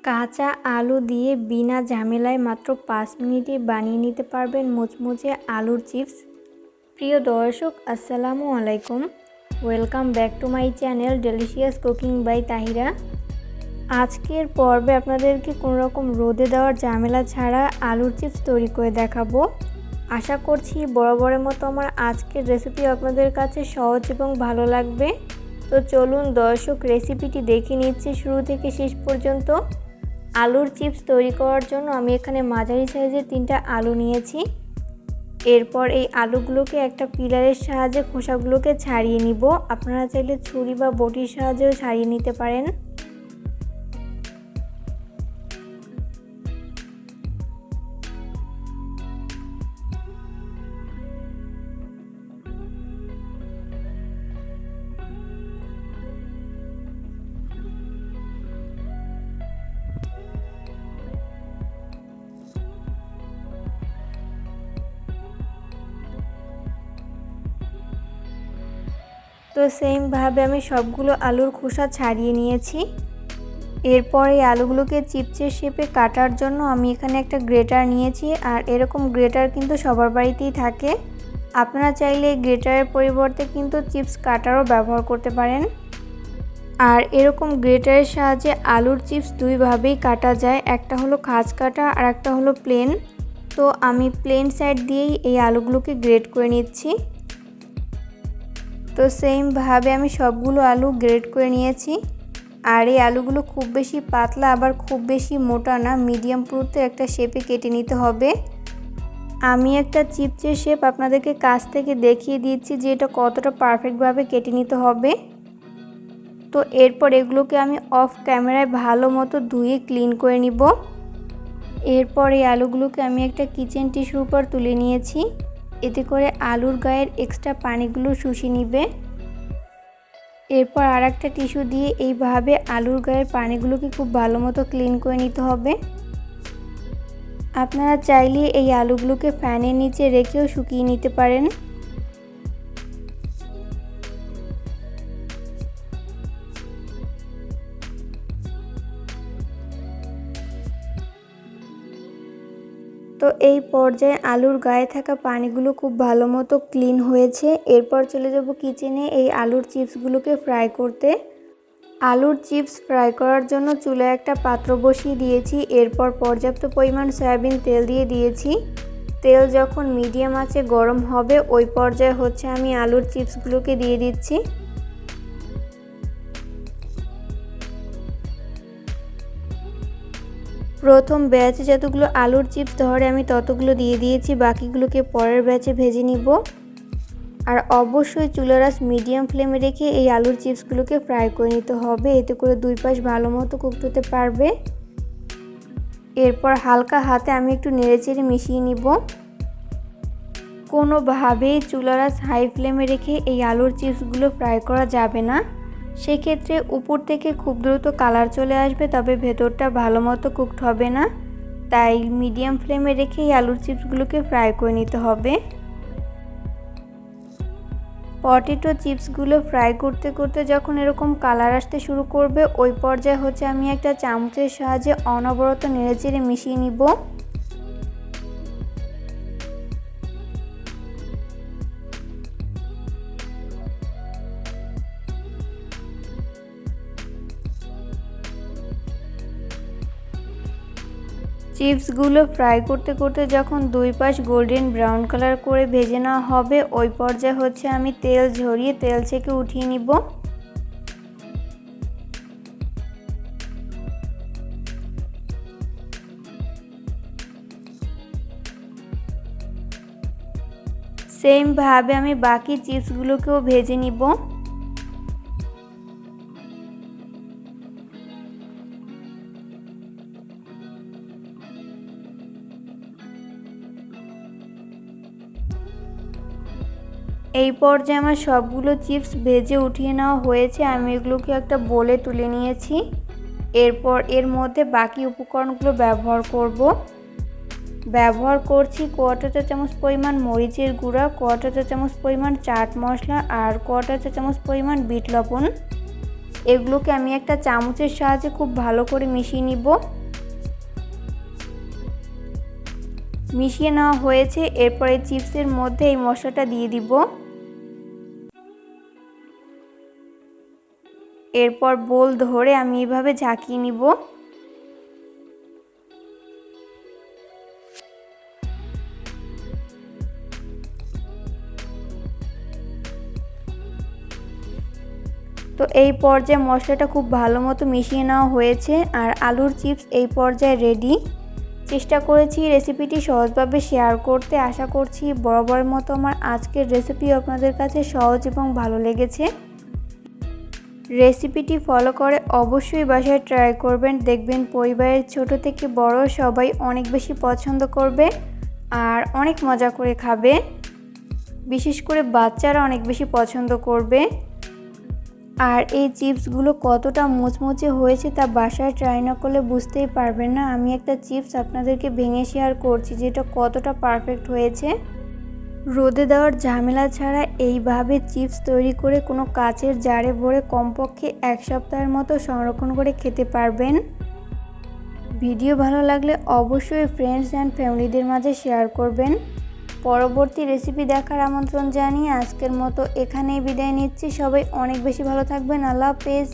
কাঁচা আলু দিয়ে বিনা ঝামেলায় মাত্র 5 মিনিটে বানিয়ে নিতে পারবেন মুচমুচে আলুর চিপস। প্রিয় দর্শক, আসসালামু আলাইকুম। Welcome back to my channel delicious cooking by Tahira. আজকের পর্বে আপনাদেরকে কোনো রকম রোদে দেওয়ার ঝামেলা ছাড়া আলুর চিপস তৈরি করে দেখাবো। আশা করছি বরাবরের মতো আমার আজকের রেসিপি আপনাদের কাছে সহজ এবং ভালো লাগবে। তো চলুন দর্শক, রেসিপিটি দেখে নিচ্ছি শুরু থেকে শেষ পর্যন্ত। আলুর চিপস তৈরি করার জন্য আমি এখানে মাঝারি সাইজের 3টা আলু নিয়েছি। এরপর এই আলুগুলোকে একটা পিলারের সাহায্যে খোসাগুলোকে ছাড়িয়ে নিব। আপনারা চাইলে ছুরি বা বটির সাহায্যেও ছাড়িয়ে নিতে পারেন। তো সেমভাবে আমি সবগুলো আলুর খোসা ছাড়িয়ে নিয়েছি। এরপর এই আলুগুলোকে চিপসের শেপে কাটার জন্য আমি এখানে একটা গ্রেটার নিয়েছি। আর এরকম গ্রেটার কিন্তু সবার বাড়িতেই থাকে। আপনারা চাইলে এই গ্রেটারের পরিবর্তে কিন্তু চিপস কাটারও ব্যবহার করতে পারেন। আর এরকম গ্রেটারের সাহায্যে আলুর চিপস দুইভাবেই কাটা যায়, একটা হলো খাঁজ কাটা আর একটা হলো প্লেন। তো আমি প্লেন সাইড দিয়েই এই আলুগুলোকে গ্রেট করে নিচ্ছি। তো সেমভাবে আমি সবগুলো আলু গ্রেট করে নিয়েছি। আর এই আলুগুলো খুব বেশি পাতলা আবার খুব বেশি মোটা না, মিডিয়াম পুরুত্বের একটা শেপে কেটে নিতে হবে। আমি একটা চিপসের শেপ আপনাদেরকে কাছ থেকে দেখিয়ে দিচ্ছি যে এটা কতটা পারফেক্টভাবে কেটে নিতে হবে। তো এরপর এগুলোকে আমি অফ ক্যামেরায় ভালো মতো ধুয়ে ক্লিন করে নিব। এরপর এই আলুগুলোকে আমি একটা কিচেন টিস্যুর উপর তুলে নিয়েছি। এতে করে আলুর গায়ের এক্সট্রা পানিগুলো শুষে নিবে। এরপর আর একটা টিস্যু দিয়ে এইভাবে আলুর গায়ের পানিগুলোকে খুব ভালো মতো ক্লিন করে নিতে হবে। আপনারা চাইলে এই আলুগুলোকে ফ্যানের নিচে রেখেও শুকিয়ে নিতে পারেন। তো এই পর্যায়ে আলুর গায়ে থাকা পানিগুলো খুব ভালো মতো ক্লিন হয়েছে। এরপর চলে যাব কিচেনে এই আলুর চিপসগুলোকে ফ্রাই করতে। আলুর চিপস ফ্রাই করার জন্য চুলায় একটা পাত্র বসিয়ে দিয়েছি। এরপর পর্যাপ্ত পরিমাণ সয়াবিন তেল দিয়ে দিয়েছি। তেল যখন মিডিয়াম আঁচে গরম হবে ওই পর্যায়ে আমি আলুর চিপসগুলোকে দিয়ে দিচ্ছি। প্রথম ব্যাচে যতগুলো আলুর চিপস ধরে আমি ততগুলো দিয়ে দিয়েছি, বাকিগুলোকে পরের ব্যাচে ভেজে নিব। আর অবশ্যই চুলার আঁচ মিডিয়াম ফ্লেমে রেখে এই আলুর চিপসগুলোকে ফ্রাই করে নিতে হবে, এতে করে দুই পাশ ভালো মতো কুকড হতে পারবে। এরপর হালকা হাতে আমি একটু নেড়েচেড়ে মিশিয়ে নিব। কোনোভাবেই চুলার আঁচ হাই ফ্লেমে রেখে এই আলুর চিপসগুলো ফ্রাই করা যাবে না, সেক্ষেত্রে উপর থেকে খুব দ্রুত কালার চলে আসবে, তবে ভেতরটা ভালো মতো কুকড হবে না। তাই মিডিয়াম ফ্লেমে রেখে এই আলুর চিপসগুলোকে ফ্রাই করে নিতে হবে। পটেটো চিপসগুলো ফ্রাই করতে করতে যখন এরকম কালার আসতে শুরু করবে ওই পর্যায়ে আমি একটা চামচের সাহায্যে অনবরত নেড়েচেড়ে মিশিয়ে নিব। চিপসগুলো ফ্রাই করতে করতে যখন দুই পাশ গোল্ডেন ব্রাউন কালার করে ভেজে নেওয়া হবে ওই পর্যায়ে আমি তেল ঝরিয়ে তেল থেকে উঠিয়ে নিব। সেমভাবে আমি বাকি চিপসগুলোকেও ভেজে নিব। এই পর্যায়ে আমার সবগুলো চিপস ভেজে উঠিয়ে নেওয়া হয়েছে। আমি এগুলোকে একটা বোলে তুলে নিয়েছি। এরপর এর মধ্যে বাকি উপকরণগুলো ব্যবহার করছি 1/4 চা চামচ পরিমাণ মরিচের গুঁড়া, 1/4 চা চামচ পরিমাণ চাট মশলা আর 1/4 চা চামচ পরিমাণ বিট লবণ। এগুলোকে আমি একটা চামচের সাহায্যে খুব ভালো করে মিশিয়ে নিব। মিশিয়ে নেওয়া হয়েছে। এরপরে চিপসের মধ্যে এই মশলাটা দিয়ে দিব। এরপর বোল ধরে আমি এইভাবে ঝাঁকিয়ে নিব। তো এই পর্যায়ে মশলাটা খুব ভালো মতো মিশিয়ে নেওয়া হয়েছে আর আলুর চিপস এই পর্যায়ে রেডি। চেষ্টা করেছি রেসিপিটি সহজভাবে শেয়ার করতে। আশা করছি বরাবরের মতো আমার আজকের রেসিপি আপনাদের কাছে সহজ এবং ভালো লেগেছে। রেসিপিটি ফলো করে অবশ্যই বাসায় ট্রাই করবেন। দেখবেন পরিবারের ছোট থেকে বড় সবাই অনেক বেশি পছন্দ করবে আর অনেক মজা করে খাবে। বিশেষ করে বাচ্চারা অনেক বেশি পছন্দ করবে। আর এই চিপসগুলো কতটা মুচমুচে হয়েছে তা বাসায় ট্রাই না করলে বুঝতেই পারবেন না। আমি একটা চিপস আপনাদেরকে ভেঙে শেয়ার করছি যেটা কতটা পারফেক্ট হয়েছে। রোদে দেওয়ার ঝামেলা ছাড়া এইভাবে চিপস তৈরি করে কোনো কাচের জারে ভরে কমপক্ষে 1 সপ্তাহের মতো সংরক্ষণ করে খেতে পারবেন। ভিডিও ভালো লাগলে অবশ্যই ফ্রেন্ডস অ্যান্ড ফ্যামিলিদের মাঝে শেয়ার করবেন। পরবর্তী রেসিপি দেখার আমন্ত্রণ জানিয়ে আজকের মতো এখানেই বিদায় নিচ্ছি। সবাই অনেক বেশি ভালো থাকবেন। আল্লাহ হাফেজ।